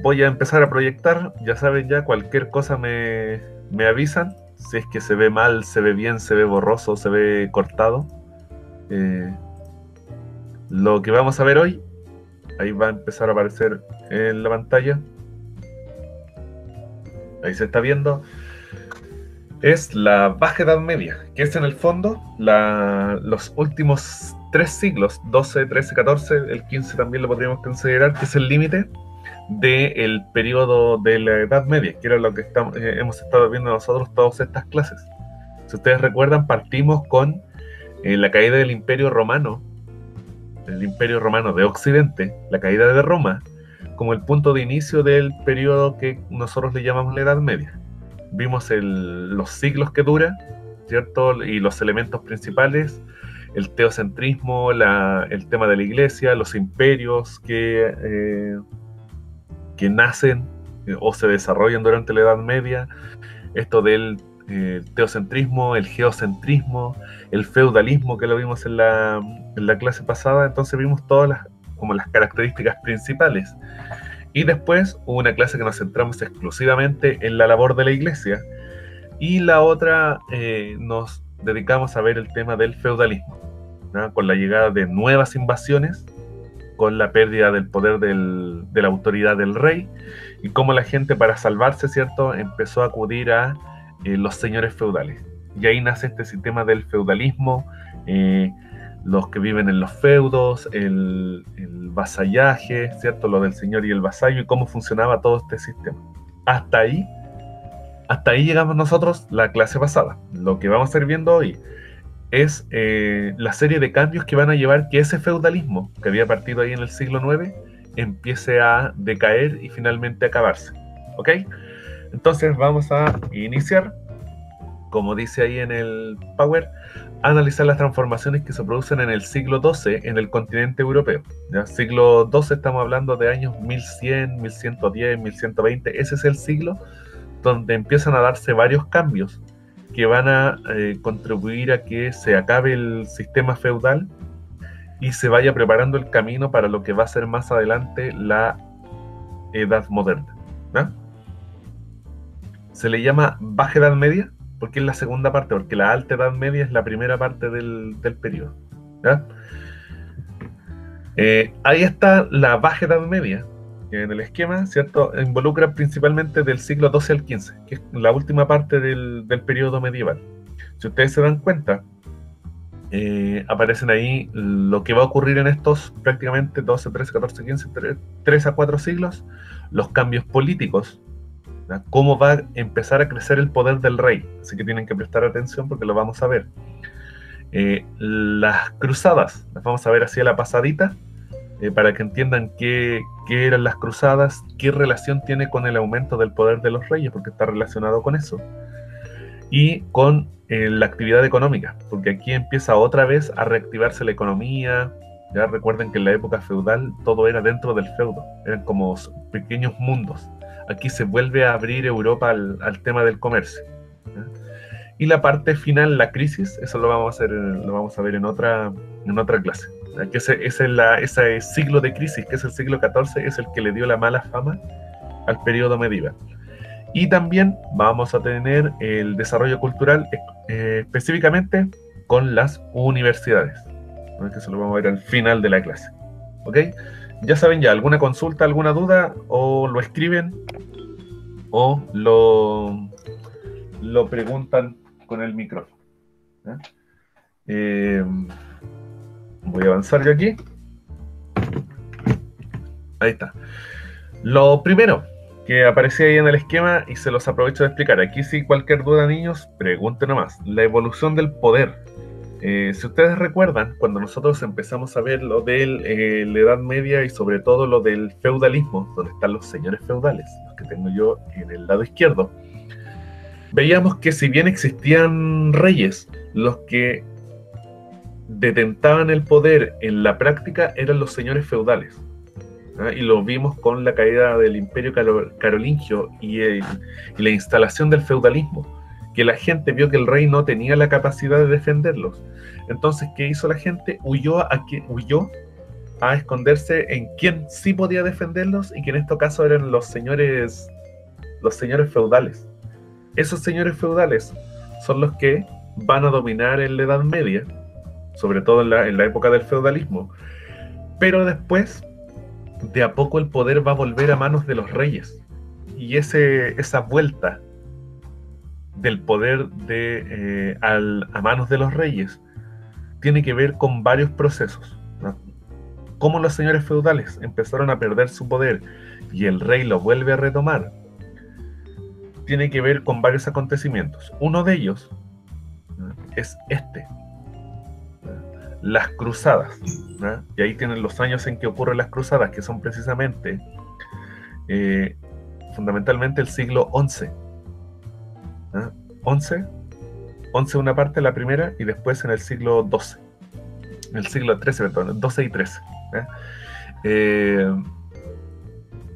voy a empezar a proyectar. Ya saben, ya cualquier cosa me avisan. Si es que se ve mal, se ve bien, se ve borroso, se ve cortado. Lo que vamos a ver hoy, ahí va a empezar a aparecer en la pantalla. Ahí se está viendo. Es la Baja Edad Media, que es en el fondo los últimos 3 siglos, 12, 13, 14, el 15 también lo podríamos considerar, que es el límite del periodo de la Edad Media, que era lo que hemos estado viendo nosotros todas estas clases. Si ustedes recuerdan, partimos con la caída del Imperio Romano, el Imperio Romano de Occidente, la caída de Roma, como el punto de inicio del periodo que nosotros le llamamos la Edad Media. Vimos los siglos que dura, ¿cierto? Y los elementos principales, el teocentrismo, el tema de la iglesia, los imperios que nacen o se desarrollan durante la Edad Media, esto del teocentrismo, el geocentrismo, el feudalismo que lo vimos en la clase pasada. Entonces vimos todas como las características principales. Y después hubo una clase que nos centramos exclusivamente en la labor de la iglesia, y la otra nos dedicamos a ver el tema del feudalismo, ¿no? Con la llegada de nuevas invasiones, con la pérdida del poder de la autoridad del rey, y cómo la gente, para salvarse, ¿cierto?, empezó a acudir a los señores feudales. Y ahí nace este sistema del feudalismo, los que viven en los feudos, el vasallaje, ¿cierto?, lo del señor y el vasallo, y cómo funcionaba todo este sistema. Hasta ahí llegamos nosotros la clase pasada. Lo que vamos a ir viendo hoy es la serie de cambios que van a llevar que ese feudalismo, que había partido ahí en el siglo IX, empiece a decaer y finalmente acabarse. ¿Ok? Entonces vamos a iniciar, como dice ahí en el Power, a analizar las transformaciones que se producen en el siglo XII en el continente europeo. ¿Ya? Siglo XII, estamos hablando de años 1100, 1110, 1120. Ese es el siglo donde empiezan a darse varios cambios que van a contribuir a que se acabe el sistema feudal y se vaya preparando el camino para lo que va a ser más adelante la Edad Moderna, ¿no? Se le llama Baja Edad Media porque es la segunda parte, porque la Alta Edad Media es la primera parte del periodo, ¿ya? Ahí está la Baja Edad Media en el esquema, ¿cierto? Involucra principalmente del siglo XII al XV, que es la última parte del periodo medieval. Si ustedes se dan cuenta, aparecen ahí lo que va a ocurrir en estos prácticamente 12, 13, 14, 15, 3 a 4 siglos, los cambios políticos, ¿no? Cómo va a empezar a crecer el poder del rey. Así que tienen que prestar atención porque lo vamos a ver. Las cruzadas, las vamos a ver así a la pasadita, para que entiendan qué eran las cruzadas, qué relación tiene con el aumento del poder de los reyes, porque está relacionado con eso. Y con la actividad económica, porque aquí empieza otra vez a reactivarse la economía. Ya recuerden que en la época feudal todo era dentro del feudo, eran como pequeños mundos. Aquí se vuelve a abrir Europa al tema del comercio, ¿ya? Y la parte final, la crisis, eso lo vamos a ver en otra clase. Que ese siglo de crisis, que es el siglo XIV, es el que le dio la mala fama al periodo medieval. Y también vamos a tener el desarrollo cultural, específicamente con las universidades, ¿no? Que eso lo vamos a ver al final de la clase. ¿Ok? Ya saben, ya alguna consulta, alguna duda, o lo escriben o lo preguntan con el micrófono, ¿eh? Voy a avanzar yo aquí. Ahí está. Lo primero que aparecía ahí en el esquema, y se los aprovecho de explicar. Aquí sí, cualquier duda, niños, pregunten nomás. La evolución del poder. Si ustedes recuerdan, cuando nosotros empezamos a ver lo de la Edad Media y sobre todo lo del feudalismo, donde están los señores feudales, los que tengo yo en el lado izquierdo, veíamos que si bien existían reyes, los que detentaban el poder en la práctica eran los señores feudales. Y lo vimos con la caída del Imperio Carolingio y la instalación del feudalismo, que la gente vio que el rey no tenía la capacidad de defenderlos. Entonces, ¿qué hizo la gente? Huyó a esconderse en quién sí podía defenderlos, y que en este caso eran los señores feudales. Esos señores feudales son los que van a dominar en la Edad Media, sobre todo en la época del feudalismo, pero después, de a poco, el poder va a volver a manos de los reyes, y esa vuelta del poder a manos de los reyes tiene que ver con varios procesos, ¿no? Cómo los señores feudales empezaron a perder su poder y el rey lo vuelve a retomar, tiene que ver con varios acontecimientos. Uno de ellos, ¿no?, es las cruzadas, ¿no? Y ahí tienen los años en que ocurren las cruzadas, que son precisamente, fundamentalmente, el siglo XI. ¿No? 11 una parte, la primera, y después en el siglo XII. En el siglo XIII, perdón, 12 y 13.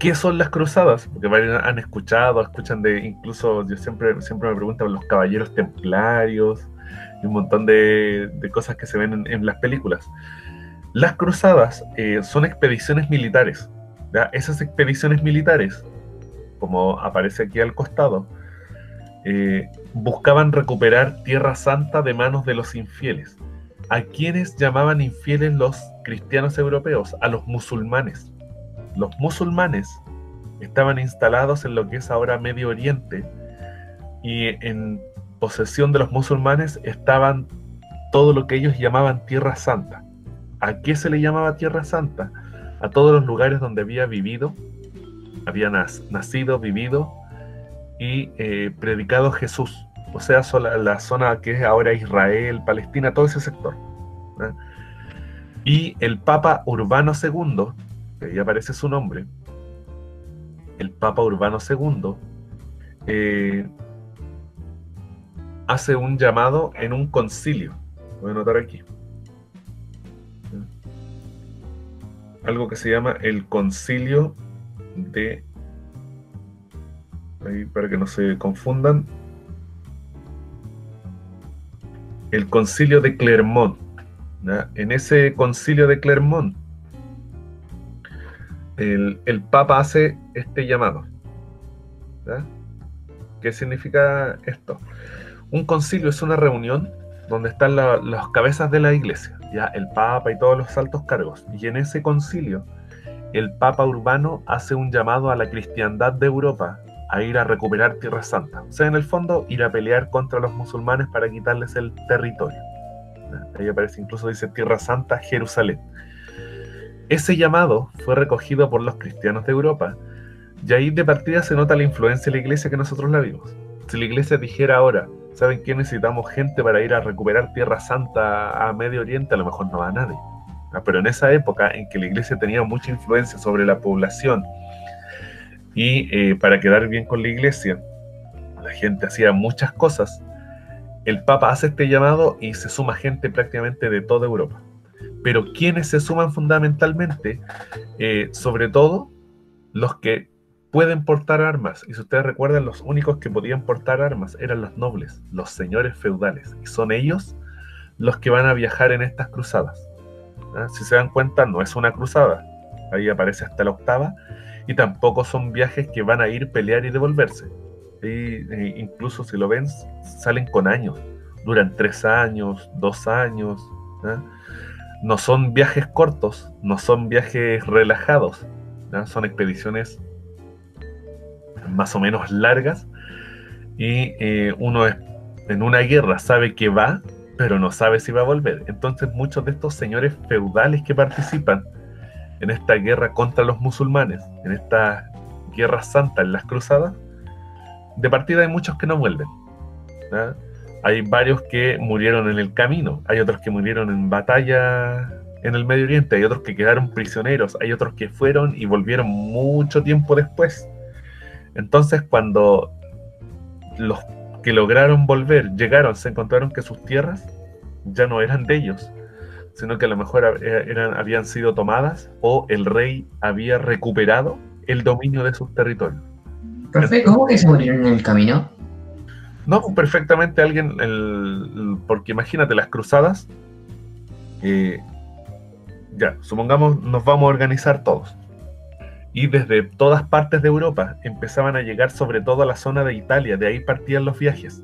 ¿Qué son las cruzadas? Porque varios han escuchan incluso yo siempre me pregunto por los caballeros templarios y un montón de cosas que se ven en las películas. Las cruzadas son expediciones militares, ¿ya? Esas expediciones militares, como aparece aquí al costado, buscaban recuperar Tierra Santa de manos de los infieles. ¿A quiénes llamaban infieles los cristianos europeos? A los musulmanes. Los musulmanes estaban instalados en lo que es ahora Medio Oriente, y en posesión de los musulmanes estaban todo lo que ellos llamaban Tierra Santa. ¿A qué se le llamaba Tierra Santa? A todos los lugares donde había vivido, había nacido, vivido y predicado Jesús. O sea, la zona que es ahora Israel, Palestina, todo ese sector, ¿no? Y el Papa Urbano II, que ahí aparece su nombre, el Papa Urbano II, hace un llamado en un concilio. Voy a anotar aquí. Algo que se llama el concilio de... Ahí, para que no se confundan. El concilio de Clermont, ¿ya? En ese concilio de Clermont, el Papa hace este llamado, ¿ya? ¿Qué significa esto? Un concilio es una reunión donde están las cabezas de la iglesia, ya el Papa y todos los altos cargos, y en ese concilio el Papa Urbano hace un llamado a la cristiandad de Europa a ir a recuperar Tierra Santa. O sea, en el fondo, ir a pelear contra los musulmanes para quitarles el territorio. Ahí aparece, incluso dice Tierra Santa, Jerusalén. Ese llamado fue recogido por los cristianos de Europa, y ahí de partida se nota la influencia de la iglesia que nosotros la vimos. Si la iglesia dijera ahora, ¿saben qué? Necesitamos gente para ir a recuperar Tierra Santa a Medio Oriente, a lo mejor no va nadie. Pero en esa época en que la iglesia tenía mucha influencia sobre la población, y para quedar bien con la iglesia, la gente hacía muchas cosas, el Papa hace este llamado y se suma gente prácticamente de toda Europa. Pero ¿quiénes se suman fundamentalmente? Sobre todo los que pueden portar armas. Y si ustedes recuerdan, los únicos que podían portar armas eran los nobles, los señores feudales. Y son ellos los que van a viajar en estas cruzadas. Si se dan cuenta, no es una cruzada. Ahí aparece hasta la octava. Y tampoco son viajes que van a ir, pelear y devolverse. Incluso si lo ven, salen con años. Duran 3 años, 2 años. No son viajes cortos, no son viajes relajados. Son expediciones más o menos largas. Y uno en una guerra sabe que va, pero no sabe si va a volver. Entonces muchos de estos señores feudales que participan en esta guerra contra los musulmanes, en esta guerra santa, en las cruzadas, de partida hay muchos que no vuelven, ¿no? Hay varios que murieron en el camino, hay otros que murieron en batalla en el Medio Oriente, hay otros que quedaron prisioneros, hay otros que fueron y volvieron mucho tiempo después. Entonces, cuando los que lograron volver llegaron, se encontraron que sus tierras ya no eran de ellos, sino que a lo mejor habían sido tomadas, o el rey había recuperado el dominio de sus territorios. Profe, ¿cómo que se murieron en el camino? No, perfectamente alguien, porque imagínate, las cruzadas Ya, supongamos nos vamos a organizar todos. Y desde todas partes de Europa empezaban a llegar sobre todo a la zona de Italia, de ahí partían los viajes.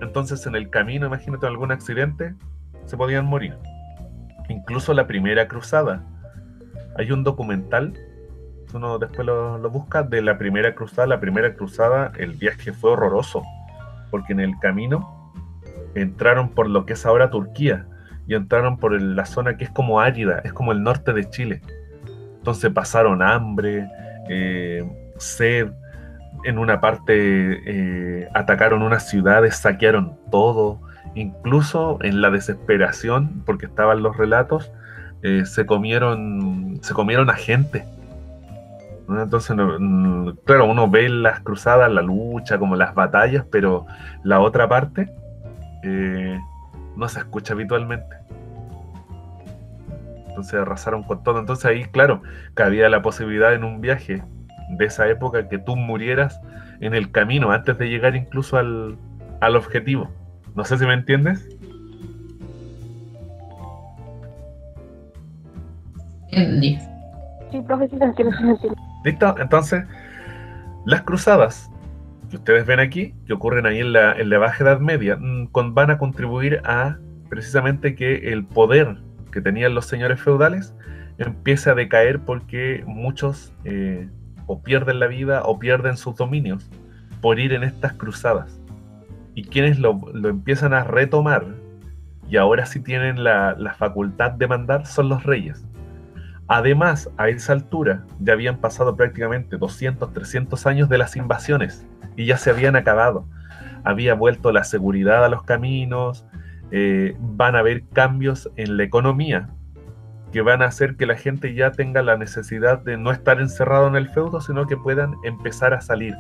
Entonces en el camino, imagínate algún accidente, se podían morir. Incluso la primera cruzada. Hay un documental, uno después lo busca, de la primera cruzada. La primera cruzada, el viaje fue horroroso, porque en el camino entraron por lo que es ahora Turquía, y entraron por la zona que es como árida, es como el norte de Chile. Entonces pasaron hambre, sed, en una parte atacaron unas ciudades, saquearon todo, incluso en la desesperación, porque estaban los relatos, se comieron a gente, ¿no? Entonces, claro, uno ve en las cruzadas la lucha, como las batallas, pero la otra parte no se escucha habitualmente. Entonces arrasaron con todo. Entonces ahí, claro, cabía la posibilidad en un viaje de esa época que tú murieras en el camino antes de llegar incluso al objetivo. No sé si me entiendes. Entendí. Sí, profe, sí, lo entiendo, sí, lo entiendo. ¿Listo? Entonces, las cruzadas que ustedes ven aquí, que ocurren ahí en la Baja Edad Media, van a contribuir a precisamente que el poder que tenían los señores feudales empiece a decaer, porque muchos o pierden la vida o pierden sus dominios por ir en estas cruzadas. Y quienes lo empiezan a retomar, y ahora sí tienen la facultad de mandar, son los reyes. Además, a esa altura ya habían pasado prácticamente 200, 300 años de las invasiones y ya se habían acabado. Había vuelto la seguridad a los caminos, van a haber cambios en la economía que van a hacer que la gente ya tenga la necesidad de no estar encerrado en el feudo, sino que puedan empezar a salir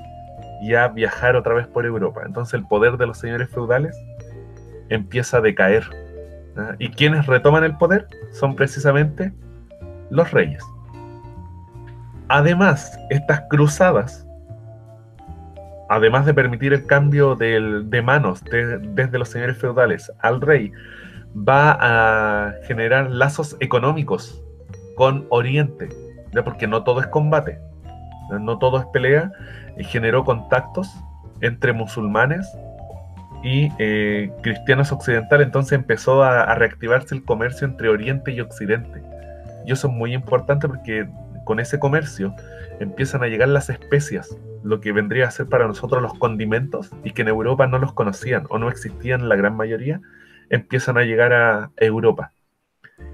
y a viajar otra vez por Europa. Entonces el poder de los señores feudales empieza a decaer, ¿no? Y quienes retoman el poder son precisamente los reyes. Además, estas cruzadas, además de permitir el cambio de manos desde los señores feudales al rey, va a generar lazos económicos con Oriente, ¿ya? Porque no todo es combate, no todo es pelea. Generó contactos entre musulmanes y cristianos occidentales. Entonces empezó a reactivarse el comercio entre Oriente y Occidente. Y eso es muy importante porque con ese comercio empiezan a llegar las especias, lo que vendría a ser para nosotros los condimentos, y que en Europa no los conocían o no existían la gran mayoría, empiezan a llegar a Europa.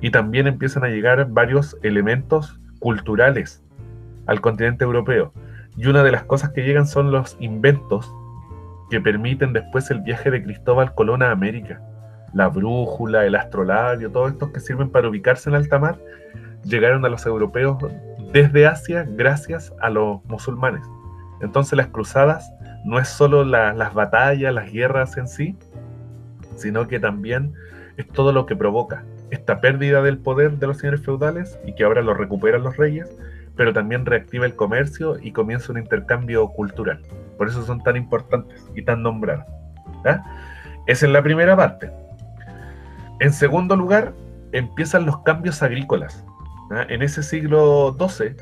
Y también empiezan a llegar varios elementos culturales al continente europeo. Y una de las cosas que llegan son los inventos que permiten después el viaje de Cristóbal Colón a América. La brújula, el astrolabio, todos estos que sirven para ubicarse en alta mar, llegaron a los europeos desde Asia gracias a los musulmanes. Entonces las cruzadas no es solo las batallas, las guerras en sí, sino que también es todo lo que provoca esta pérdida del poder de los señores feudales, y que ahora lo recuperan los reyes, pero también reactiva el comercio y comienza un intercambio cultural. Por eso son tan importantes y tan nombradas, ¿eh? Esa es la primera parte. En segundo lugar, empiezan los cambios agrícolas, ¿eh? En ese siglo XII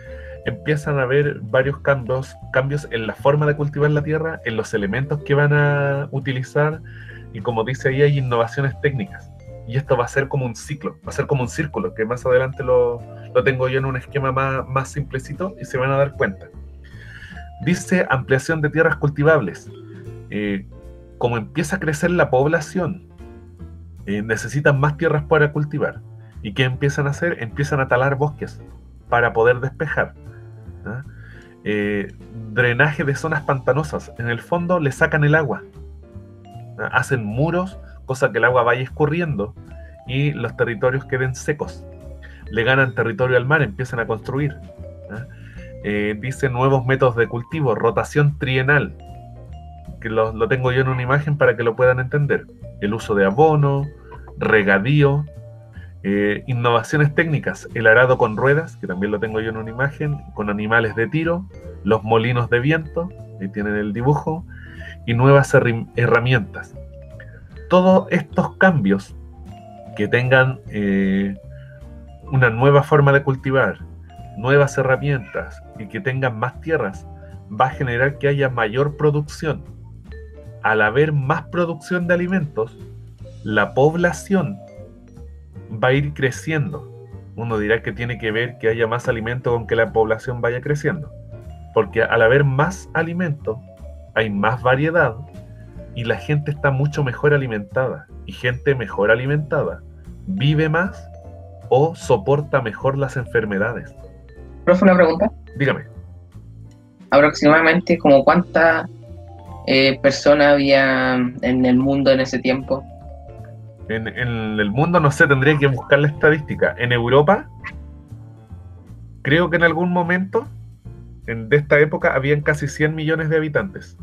empiezan a haber varios cambios en la forma de cultivar la tierra, en los elementos que van a utilizar, y como dice ahí, hay innovaciones técnicas. Y esto va a ser como un ciclo, va a ser como un círculo, que más adelante lo tengo yo en un esquema más simplecito y se van a dar cuenta. Dice ampliación de tierras cultivables. Como empieza a crecer la población, necesitan más tierras para cultivar. ¿Y qué empiezan a hacer? Empiezan a talar bosques para poder despejar, ¿no? Drenaje de zonas pantanosas. En el fondo le sacan el agua, ¿no? Hacen muros, cosa que el agua vaya escurriendo y los territorios queden secos. Le ganan territorio al mar, empiezan a construir, ¿no? Dice nuevos métodos de cultivo, rotación trienal, que lo tengo yo en una imagen para que lo puedan entender. El uso de abono, regadío, innovaciones técnicas, el arado con ruedas, que también lo tengo yo en una imagen, con animales de tiro, los molinos de viento, ahí tienen el dibujo, y nuevas herramientas. Todos estos cambios que tengan una nueva forma de cultivar, nuevas herramientas y que tengan más tierras, va a generar que haya mayor producción. Al haber más producción de alimentos, la población va a ir creciendo. Uno dirá que tiene que ver que haya más alimento con que la población vaya creciendo, porque al haber más alimento hay más variedad y la gente está mucho mejor alimentada, y gente mejor alimentada vive más o soporta mejor las enfermedades. Profe, una pregunta. Dígame. Aproximadamente, como cuántas personas había en el mundo en ese tiempo. En el mundo, no sé, tendría que buscar la estadística. En Europa, creo que en algún momento de esta época habían casi 100 millones de habitantes.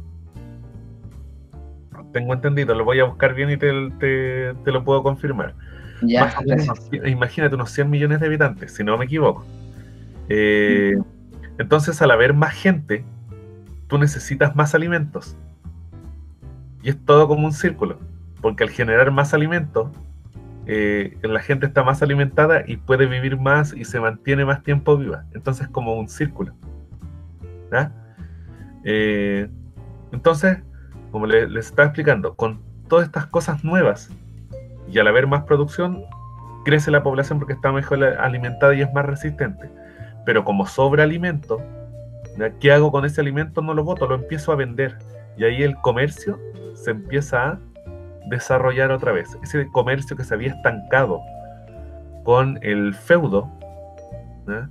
Tengo entendido, lo voy a buscar bien y te lo puedo confirmar. Ya, Más o menos, imagínate unos 100 millones de habitantes, si no me equivoco. Entonces, al haber más gente, tú necesitas más alimentos. Y es todo como un círculo, porque al generar más alimentos, la gente está más alimentada y puede vivir más y se mantiene más tiempo viva. Entonces, como un círculo. ¿Ya? Entonces, como les estaba explicando, con todas estas cosas nuevas y al haber más producción, crece la población porque está mejor alimentada y es más resistente. Pero como sobra alimento, ¿ya? ¿Qué hago con ese alimento? No lo boto, lo empiezo a vender. Y ahí el comercio se empieza a desarrollar otra vez. Ese comercio que se había estancado con el feudo, ¿ya?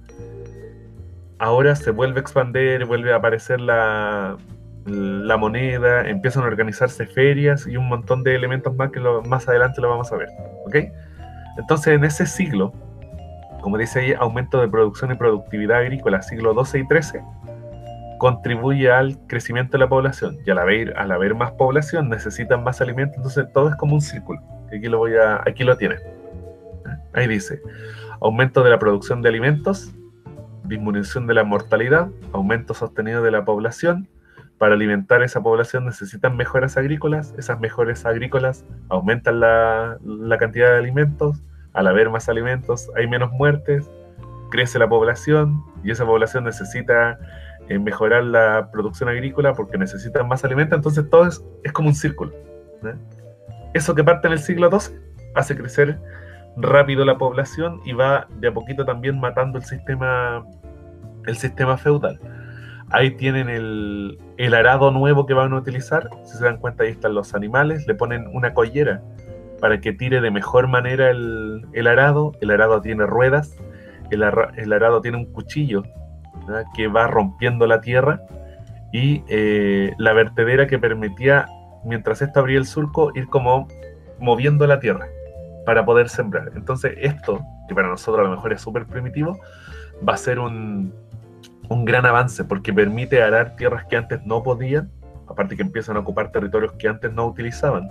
Ahora se vuelve a expandir, vuelve a aparecer la moneda, empiezan a organizarse ferias y un montón de elementos más que más adelante lo vamos a ver. ¿Ok? Entonces, en ese siglo, como dice ahí, aumento de producción y productividad agrícola, siglo XII y XIII, contribuye al crecimiento de la población. Y al haber más población, necesitan más alimentos, entonces todo es como un círculo. Aquí lo tienen. Ahí dice, aumento de la producción de alimentos, disminución de la mortalidad, aumento sostenido de la población. Para alimentar a esa población necesitan mejoras agrícolas, esas mejoras agrícolas aumentan la cantidad de alimentos, al haber más alimentos hay menos muertes, crece la población y esa población necesita mejorar la producción agrícola porque necesitan más alimentos, entonces todo es como un círculo, ¿no? Eso que parte en el siglo XII hace crecer rápido la población y va de a poquito también matando el sistema feudal. Ahí tienen el arado nuevo que van a utilizar. Si se dan cuenta, ahí están los animales. Le ponen una collera para que tire de mejor manera el arado. El arado tiene ruedas. El arado tiene un cuchillo, ¿verdad?, que va rompiendo la tierra. Y la vertedera que permitía, mientras esto abría el surco, ir como moviendo la tierra para poder sembrar. Entonces esto, que para nosotros a lo mejor es súper primitivo, va a ser un gran avance porque permite arar tierras que antes no podían, aparte que empiezan a ocupar territorios que antes no utilizaban,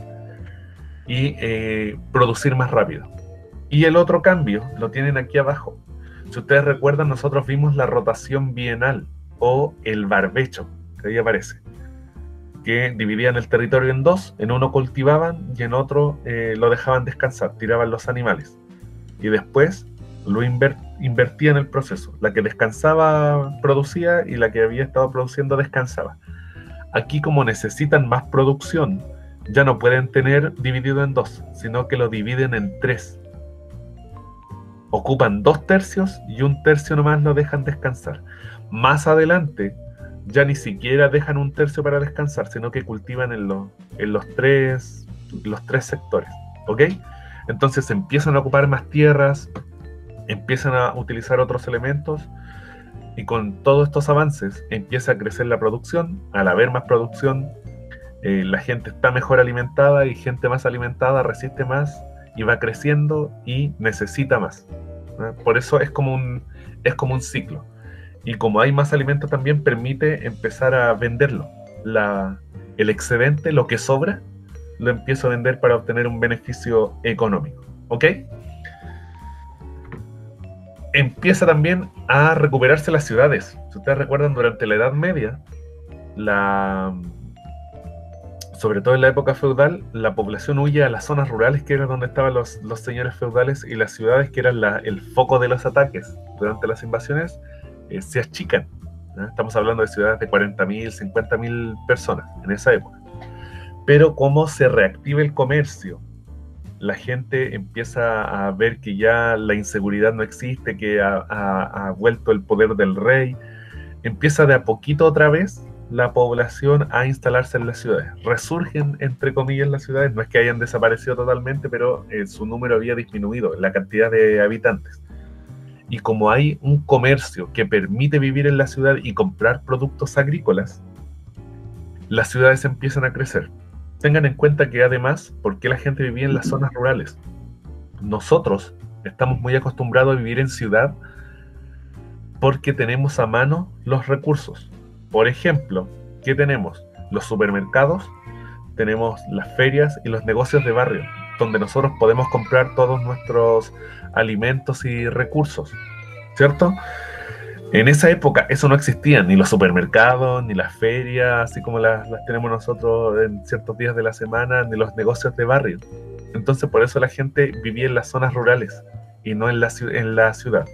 y producir más rápido. Y el otro cambio lo tienen aquí abajo. Si ustedes recuerdan, nosotros vimos la rotación bienal o el barbecho, que ahí aparece, que dividían el territorio en dos, en uno cultivaban y en otro lo dejaban descansar, tiraban los animales. Y después lo invertía en el proceso. La que descansaba producía y la que había estado produciendo descansaba. Aquí, como necesitan más producción, ya no pueden tener dividido en dos, sino que lo dividen en tres. Ocupan 2/3 y 1/3 nomás lo dejan descansar. Más adelante ya ni siquiera dejan 1/3 para descansar, sino que cultivan en los tres sectores. ¿Ok? Entonces empiezan a ocupar más tierras, empiezan a utilizar otros elementos y con todos estos avances empieza a crecer la producción. Al haber más producción, la gente está mejor alimentada y gente más alimentada resiste más y va creciendo y necesita más, ¿no? Por eso es como un ciclo. Y como hay más alimento también permite empezar a venderlo. El excedente, lo que sobra, lo empiezo a vender para obtener un beneficio económico. ¿Ok? Empieza también a recuperarse las ciudades. Si ustedes recuerdan, durante la Edad Media, sobre todo en la época feudal, la población huye a las zonas rurales, que era donde estaban los señores feudales, y las ciudades, que eran el foco de los ataques durante las invasiones, se achican. Estamos hablando de ciudades de 40.000, 50.000 personas en esa época. Pero como se reactiva el comercio, la gente empieza a ver que ya la inseguridad no existe, que ha vuelto el poder del rey, empieza de a poquito otra vez la población a instalarse en las ciudades. Resurgen, entre comillas, las ciudades, no es que hayan desaparecido totalmente, pero su número había disminuido, la cantidad de habitantes. Y como hay un comercio que permite vivir en la ciudad y comprar productos agrícolas, las ciudades empiezan a crecer. Tengan en cuenta que además, ¿por qué la gente vivía en las zonas rurales? Nosotros estamos muy acostumbrados a vivir en ciudad porque tenemos a mano los recursos. Por ejemplo, ¿qué tenemos? Los supermercados, tenemos las ferias y los negocios de barrio, donde nosotros podemos comprar todos nuestros alimentos y recursos, ¿cierto? En esa época eso no existía, ni los supermercados, ni las ferias, así como las tenemos nosotros en ciertos días de la semana, ni los negocios de barrio. Entonces por eso la gente vivía en las zonas rurales y no en la ciudad.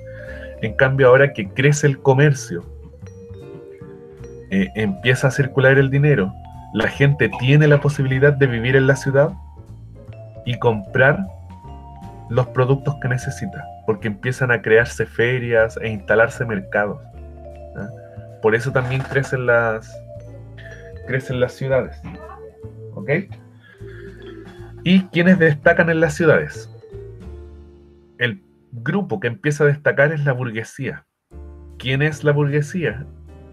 En cambio, ahora que crece el comercio, empieza a circular el dinero, la gente tiene la posibilidad de vivir en la ciudad y comprar los productos que necesita, porque empiezan a crearse ferias e instalarse mercados. Por eso también crecen las ciudades. ¿Ok? ¿Y quiénes destacan en las ciudades? El grupo que empieza a destacar es la burguesía. ¿Quién es la burguesía?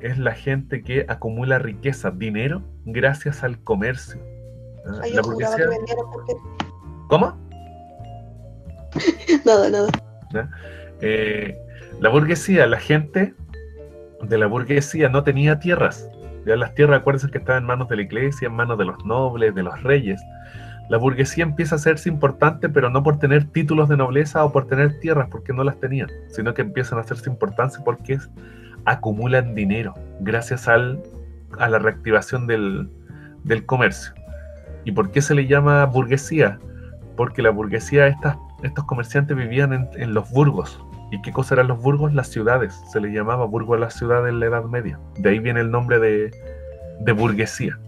Es la gente que acumula riqueza, dinero, gracias al comercio. Ay, La yo juraba burguesía... que vendieron porque... ¿Cómo? Nada. La burguesía, la gente de la burguesía no tenía tierras. Ya las tierras, acuérdense que estaban en manos de la iglesia, en manos de los nobles, de los reyes. La burguesía empieza a hacerse importante, pero no por tener títulos de nobleza o por tener tierras, porque no las tenían, sino que empiezan a hacerse importantes porque acumulan dinero gracias a la reactivación del comercio. ¿Y por qué se le llama burguesía? Porque la burguesía, estos comerciantes vivían en los burgos. ¿Y qué cosa eran los burgos? Las ciudades. Se les llamaba burgo a las ciudades en la Edad Media. De ahí viene el nombre de burguesía.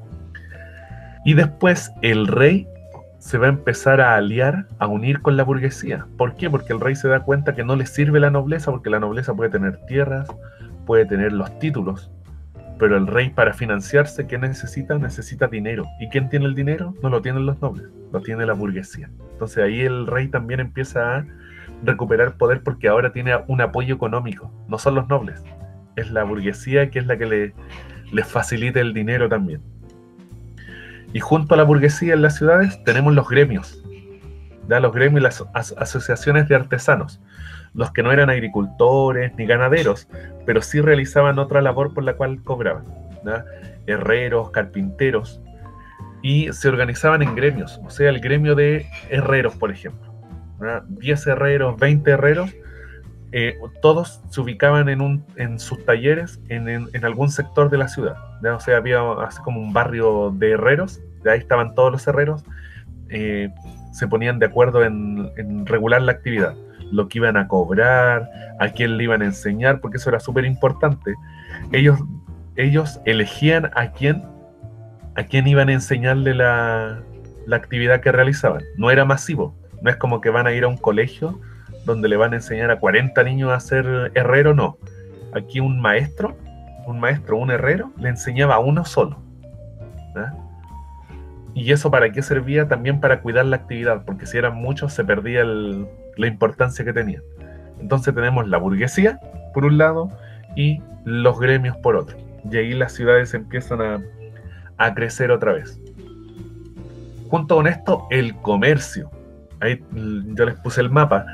Y después el rey se va a empezar a aliar, a unir con la burguesía. ¿Por qué? Porque el rey se da cuenta que no le sirve la nobleza, porque la nobleza puede tener tierras, puede tener los títulos, pero el rey, para financiarse, ¿qué necesita? Necesita dinero. ¿Y quién tiene el dinero? No lo tienen los nobles, lo tiene la burguesía. Entonces ahí el rey también empieza a recuperar poder, porque ahora tiene un apoyo económico. No son los nobles, es la burguesía, que es la que les facilita el dinero también. Y junto a la burguesía en las ciudades tenemos los gremios, ¿ya? Los gremios y las asociaciones de artesanos, los que no eran agricultores ni ganaderos, pero sí realizaban otra labor por la cual cobraban, ¿ya? Herreros, carpinteros, y se organizaban en gremios. O sea, el gremio de herreros, por ejemplo, ¿ya? 10 herreros, 20 herreros, todos se ubicaban en sus talleres en algún sector de la ciudad, ¿ya? O sea, había así como un barrio de herreros, de ahí estaban todos los herreros, se ponían de acuerdo en regular la actividad, lo que iban a cobrar, a quién le iban a enseñar, porque eso era súper importante. Ellos elegían a quién iban a enseñarle la actividad que realizaban. No era masivo, no es como que van a ir a un colegio donde le van a enseñar a 40 niños a ser herrero, no. Aquí un maestro, un herrero, le enseñaba a uno solo, ¿eh? ¿Y eso para qué servía? También para cuidar la actividad, porque si eran muchos se perdía la importancia que tenían. Entonces tenemos la burguesía, por un lado, y los gremios por otro. Y ahí las ciudades empiezan a crecer otra vez. Junto con esto, el comercio. Ahí yo les puse el mapa.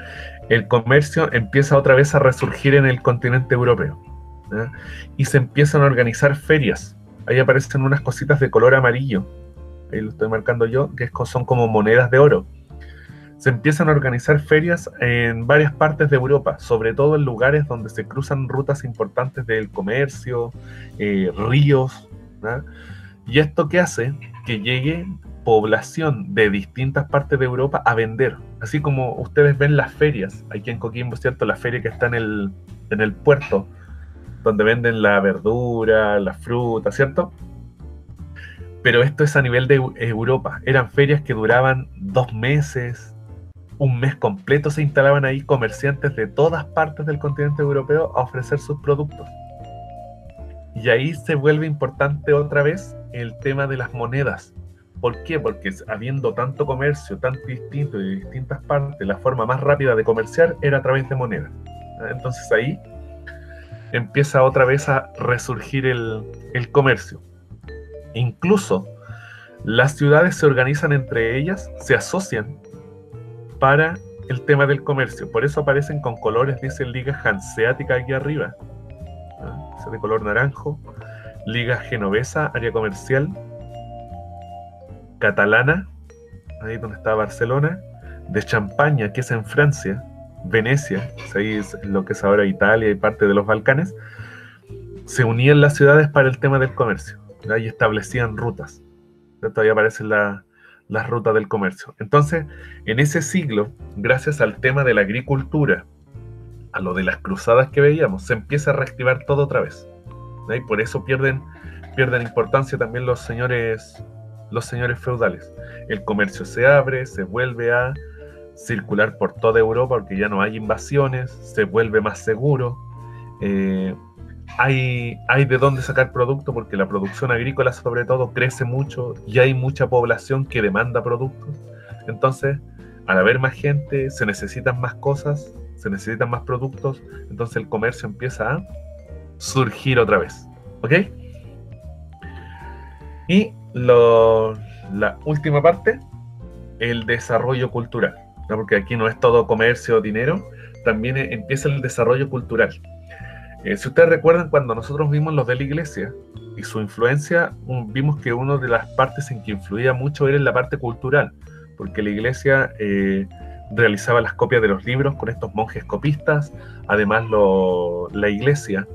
El comercio empieza otra vez a resurgir en el continente europeo, ¿eh? Y se empiezan a organizar ferias. Ahí aparecen unas cositas de color amarillo. Ahí lo estoy marcando yo, que son como monedas de oro. Se empiezan a organizar ferias en varias partes de Europa, sobre todo en lugares donde se cruzan rutas importantes del comercio, ríos, ¿no? ¿Y esto qué hace? Que llegue población de distintas partes de Europa a vender. Así como ustedes ven las ferias, aquí en Coquimbo, ¿cierto? La feria que está en el puerto, donde venden la verdura, la fruta, ¿cierto? Pero esto es a nivel de Europa. Eran ferias que duraban 2 meses, un mes completo, se instalaban ahí comerciantes de todas partes del continente europeo a ofrecer sus productos. Y ahí se vuelve importante otra vez el tema de las monedas. ¿Por qué? Porque habiendo tanto comercio, tan distinto y de distintas partes, la forma más rápida de comerciar era a través de monedas. Entonces ahí empieza otra vez a resurgir el comercio. Incluso las ciudades se organizan entre ellas, se asocian para el tema del comercio. Por eso aparecen con colores, dice Liga Hanseática aquí arriba. Es de color naranjo. Liga Genovesa, área comercial. Catalana, ahí donde está Barcelona. De Champaña, que es en Francia. Venecia, ahí es lo que es ahora Italia y parte de los Balcanes. Se unían las ciudades para el tema del comercio, ¿verdad? Y establecían rutas. Todavía aparecen las rutas del comercio. Entonces, en ese siglo, gracias al tema de la agricultura, a lo de las cruzadas que veíamos, se empieza a reactivar todo otra vez, ¿verdad? Y por eso pierden importancia también los señores feudales. El comercio se abre, se vuelve a circular por toda Europa porque ya no hay invasiones, se vuelve más seguro, hay de dónde sacar producto porque la producción agrícola sobre todo crece mucho y hay mucha población que demanda productos. Entonces, al haber más gente, se necesitan más cosas, se necesitan más productos, entonces el comercio empieza a surgir otra vez, ¿ok? Y la última parte, el desarrollo cultural, ¿no? Porque aquí no es todo comercio o dinero, también empieza el desarrollo cultural. Si ustedes recuerdan, cuando nosotros vimos los de la iglesia y su influencia, vimos que una de las partes en que influía mucho era en la parte cultural, porque la iglesia realizaba las copias de los libros con estos monjes copistas. Además, la iglesia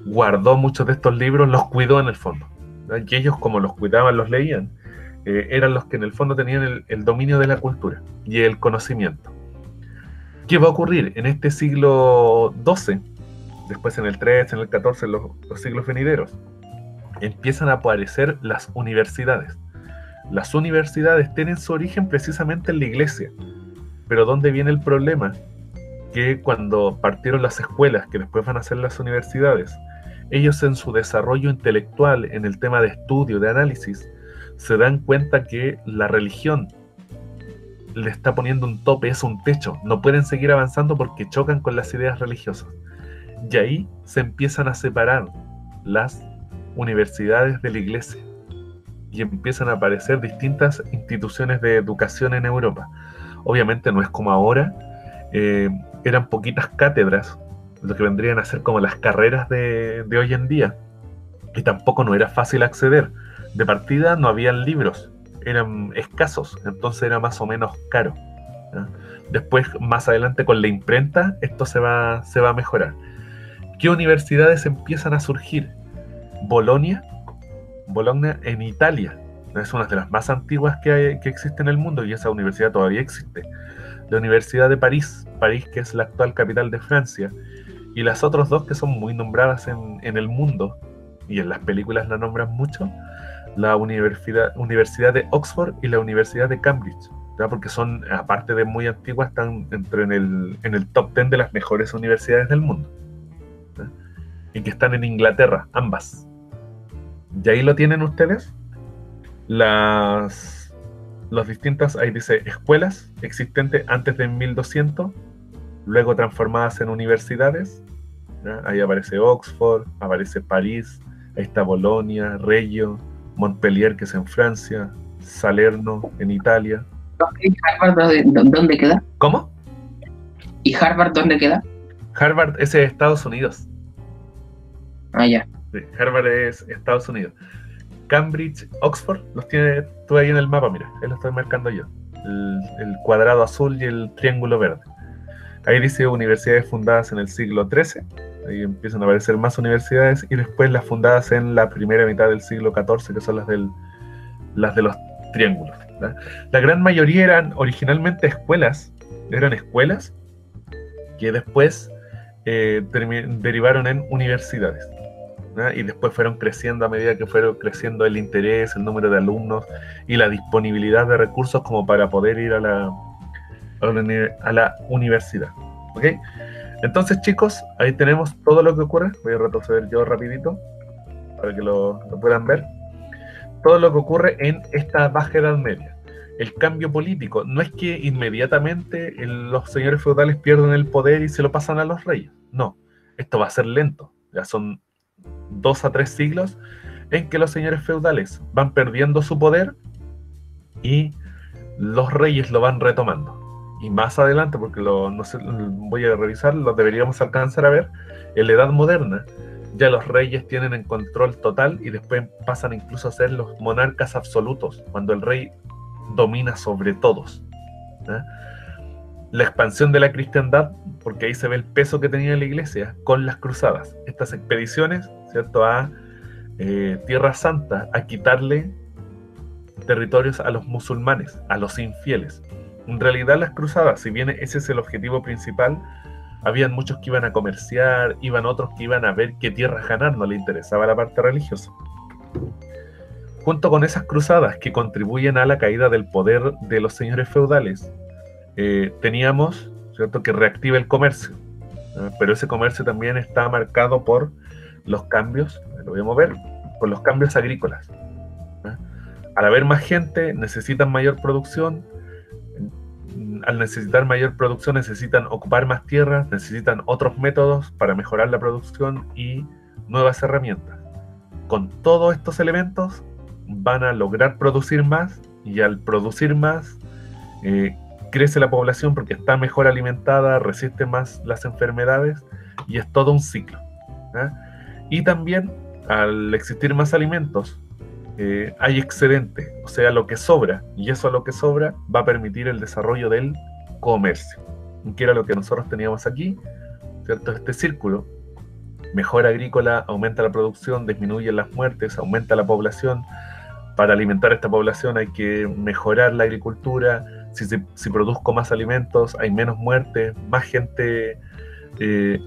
guardó muchos de estos libros, los cuidó en el fondo, ¿no? Y ellos, como los cuidaban, los leían, eran los que en el fondo tenían el dominio de la cultura y el conocimiento. ¿Qué va a ocurrir en este siglo XII? Después en el XIII, en el XIV, los siglos venideros, empiezan a aparecer las universidades. Las universidades tienen su origen precisamente en la iglesia. Pero ¿dónde viene el problema? Que cuando partieron las escuelas, que después van a ser las universidades, ellos en su desarrollo intelectual, en el tema de estudio, de análisis, se dan cuenta que la religión le está poniendo un tope, es un techo. No pueden seguir avanzando porque chocan con las ideas religiosas. Y ahí se empiezan a separar las universidades de la iglesia. Y empiezan a aparecer distintas instituciones de educación en Europa. Obviamente no es como ahora. Eran poquitas cátedras, lo que vendrían a ser como las carreras de hoy en día. Y tampoco no era fácil acceder. De partida no habían libros. Eran escasos, entonces era más o menos caro, ¿no? Después, más adelante, con la imprenta, esto se va a mejorar. ¿Qué universidades empiezan a surgir? Bologna en Italia, es una de las más antiguas que existe en el mundo, y esa universidad todavía existe. La Universidad de París, que es la actual capital de Francia, y las otras dos que son muy nombradas en el mundo, y en las películas la nombran mucho, la Universidad de Oxford y la Universidad de Cambridge, ¿verdad? Porque son, aparte de muy antiguas, están en el top 10 de las mejores universidades del mundo, ¿verdad? Y que están en Inglaterra, ambas. Y ahí lo tienen ustedes, las distintas, ahí dice, escuelas existentes antes de 1200, luego transformadas en universidades, ¿verdad? Ahí aparece Oxford, aparece París, ahí está Bolonia, Reggio, Montpellier, que es en Francia, Salerno, en Italia. ¿Y Harvard dónde queda? ¿Cómo? ¿Y Harvard dónde queda? Harvard es Estados Unidos. Ah, ya. Sí, Harvard es Estados Unidos. Cambridge, Oxford, los tiene tú ahí en el mapa, mira, ahí lo estoy marcando yo. El cuadrado azul y el triángulo verde. Ahí dice universidades fundadas en el siglo XIII ahí empiezan a aparecer más universidades, y después las fundadas en la primera mitad del siglo XIV, que son las de los triángulos, ¿verdad? La gran mayoría eran originalmente escuelas que después derivaron en universidades, ¿verdad? Y después fueron creciendo a medida que fueron creciendo el interés, el número de alumnos y la disponibilidad de recursos como para poder ir a la universidad. ¿Ok? Entonces, chicos, ahí tenemos todo lo que ocurre. Voy a retroceder yo rapidito para que lo puedan ver. Todo lo que ocurre en esta Baja Edad Media. El cambio político no es que inmediatamente los señores feudales pierdan el poder y se lo pasan a los reyes. No, esto va a ser lento. Ya son 2 a 3 siglos en que los señores feudales van perdiendo su poder y los reyes lo van retomando. Y más adelante, porque no sé, voy a revisar, lo deberíamos alcanzar a ver, en la Edad Moderna ya los reyes tienen en control total y después pasan incluso a ser los monarcas absolutos, cuando el rey domina sobre todos, ¿eh? La expansión de la cristiandad, porque ahí se ve el peso que tenía la iglesia con las cruzadas, estas expediciones, ¿cierto?, a Tierra Santa, a quitarle territorios a los musulmanes, a los infieles. En realidad las cruzadas, si bien ese es el objetivo principal, habían muchos que iban a comerciar, iban otros que iban a ver qué tierras ganar, no le interesaba la parte religiosa. Junto con esas cruzadas que contribuyen a la caída del poder de los señores feudales, teníamos, ¿cierto?, que reactiva el comercio, pero ese comercio también está marcado por los cambios, lo voy a mover, por los cambios agrícolas. Al haber más gente, necesitan mayor producción. Al necesitar mayor producción, necesitan ocupar más tierras, necesitan otros métodos para mejorar la producción y nuevas herramientas. Con todos estos elementos van a lograr producir más, y al producir más crece la población porque está mejor alimentada, resiste más las enfermedades, y es todo un ciclo, ¿eh? Y también al existir más alimentos hay excedente, o sea, lo que sobra, y eso lo que sobra va a permitir el desarrollo del comercio, que era lo que nosotros teníamos aquí, ¿cierto? Este círculo: mejora agrícola, aumenta la producción, disminuye las muertes, aumenta la población. Para alimentar a esta población hay que mejorar la agricultura. Si produzco más alimentos, hay menos muertes, más gente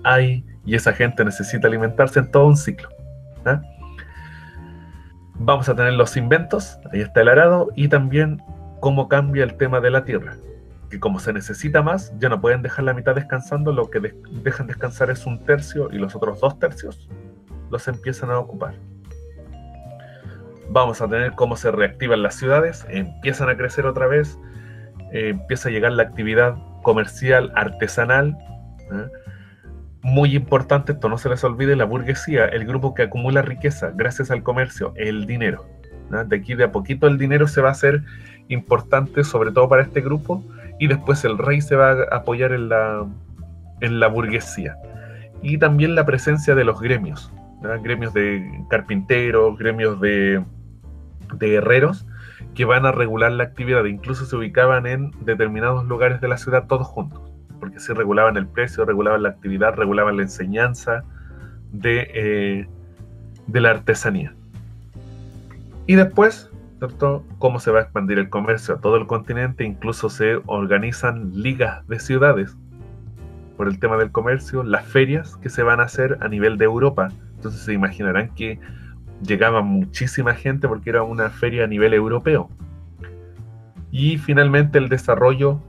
hay, y esa gente necesita alimentarse, en todo un ciclo, ¿eh? Vamos a tener los inventos, ahí está el arado, y también cómo cambia el tema de la tierra, que como se necesita más, ya no pueden dejar la mitad descansando, lo que dejan descansar es 1/3 y los otros 2/3 los empiezan a ocupar. Vamos a tener cómo se reactivan las ciudades, empiezan a crecer otra vez, empieza a llegar la actividad comercial, artesanal, ¿eh? Muy importante, esto no se les olvide, la burguesía, el grupo que acumula riqueza gracias al comercio, el dinero, ¿no? De aquí de a poquito el dinero se va a hacer importante, sobre todo para este grupo, y después el rey se va a apoyar en la burguesía. Y también la presencia de los gremios, ¿no? Gremios de carpinteros, gremios de herreros, que van a regular la actividad. Incluso se ubicaban en determinados lugares de la ciudad todos juntos, porque así regulaban el precio, regulaban la actividad, regulaban la enseñanza de la artesanía. Y después, ¿cierto?, cómo se va a expandir el comercio a todo el continente. Incluso se organizan ligas de ciudades por el tema del comercio, las ferias que se van a hacer a nivel de Europa. Entonces se imaginarán que llegaba muchísima gente porque era una feria a nivel europeo. Y finalmente el desarrollo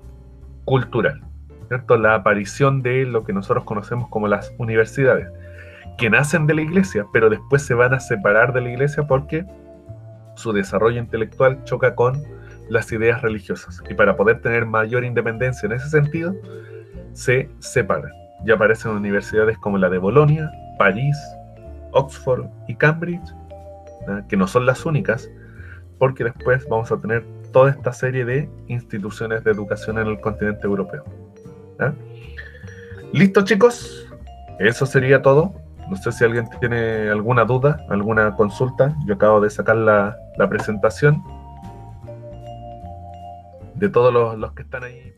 cultural, ¿cierto? La aparición de lo que nosotros conocemos como las universidades, que nacen de la iglesia, pero después se van a separar de la iglesia porque su desarrollo intelectual choca con las ideas religiosas. Y para poder tener mayor independencia en ese sentido, se separan. Ya aparecen universidades como la de Bolonia, París, Oxford y Cambridge, que no son las únicas, porque después vamos a tener toda esta serie de instituciones de educación en el continente europeo. ¿Listo, chicos? Eso sería todo. No sé si alguien tiene alguna duda, alguna consulta. Yo acabo de sacar la presentación de todos los que están ahí.